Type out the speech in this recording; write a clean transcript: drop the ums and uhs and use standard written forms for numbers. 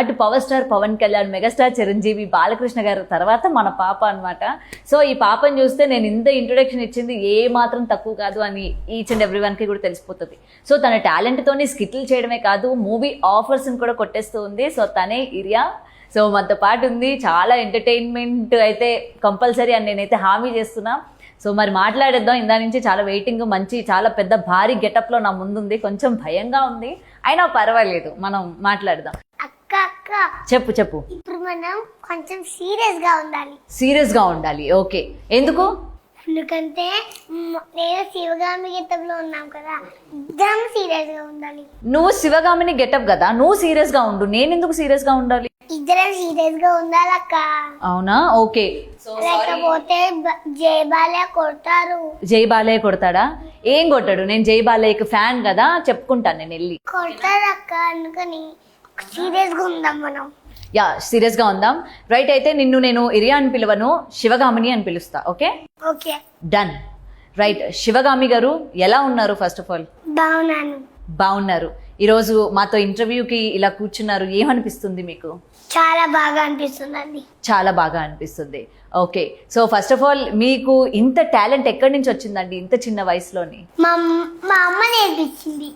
అటు power star Pawan Kalyan, megastar Chiranjeevi, Balakrishna garu తర్వాత మన పాప అన్నమాట. సో ఈ పాపను చూస్తే నేను ఇంత ఇంట్రొడక్షన్ ఇచ్చింది ఏ మాత్రం తక్కువ కాదు అని ఈచ్ అండ్ ఎవ్రీ వన్కి కూడా తెలిసిపోతుంది. సో తన టాలెంట్తోని స్కిట్లు చేయడమే కాదు మూవీ ఆఫర్స్ని కూడా కొట్టేస్తూ ఉంది. సో తనే ఇరియా. సో మనతో పాటు ఉంది. చాలా ఎంటర్టైన్మెంట్ అయితే కంపల్సరీ అని నేనైతే హామీ చేస్తున్నా. సో మరి మాట్లాడేద్దాం. ఇందా నుంచి చాలా వెయిటింగ్, మంచి చాలా పెద్ద భారీ గెటప్లో నా ముందుంది. కొంచెం భయంగా ఉంది, అయినా పర్వాలేదు, మనం మాట్లాడదాం. అక్క అక్క చెప్పు చెప్పు. ఇప్పుడు మనం కొంచెం సీరియస్ గా ఉండాలి. సీరియస్గా ఉండాలి, ఓకే. ఎందుకు? ఎందుకంటే నేను శివగామి గెటప్లో ఉన్నాం కదా, ఇద్దరం సీరియస్ గా ఉండాలి. నువ్వు శివగామిని గెటప్ కదా, నువ్వు సీరియస్గా ఉండు, నేను ఎందుకు సీరియస్గా ఉండాలి? ఇద్దరం సీరియస్ గా ఉండాలక్క. అవునా, ఓకే. లేకపోతే జై బాలయ్య కొడతారు. జై బాలయ్య కొడతాడా? ఏం కొట్టాడు? నేను జై బాలయ్యకి ఫ్యాన్ కదా, చెప్పుకుంటాను నేను వెళ్ళి. కొడతారు అక్క, అందుకని సీరియస్ గా ఉందాం మనం. యా, సీరియస్గా ఉందాం. రైట్, అయితే నిన్ను నేను ఇరియా అని పిలవను, శివగామిని అని పిలుస్తా. Okay okay done. Right, Sivagami గారు ఎలా ఉన్నారు? ఫస్ట్ ఆఫ్ ఆల్ బాగున్నాను. బాగున్నారు. ఈరోజు మాతో ఇంటర్వ్యూకి ఇలా కూర్చున్నారు, ఏమనిపిస్తుంది మీకు? చాలా బాగా అనిపిస్తుందండి. చాలా బాగా అనిపిస్తుంది. Okay, so first of all మీకు ఇంత టాలెంట్ ఎక్కడి నుంచి వచ్చిందండి ఇంత చిన్న వయసులోని? మా అమ్మ నేర్పించింది.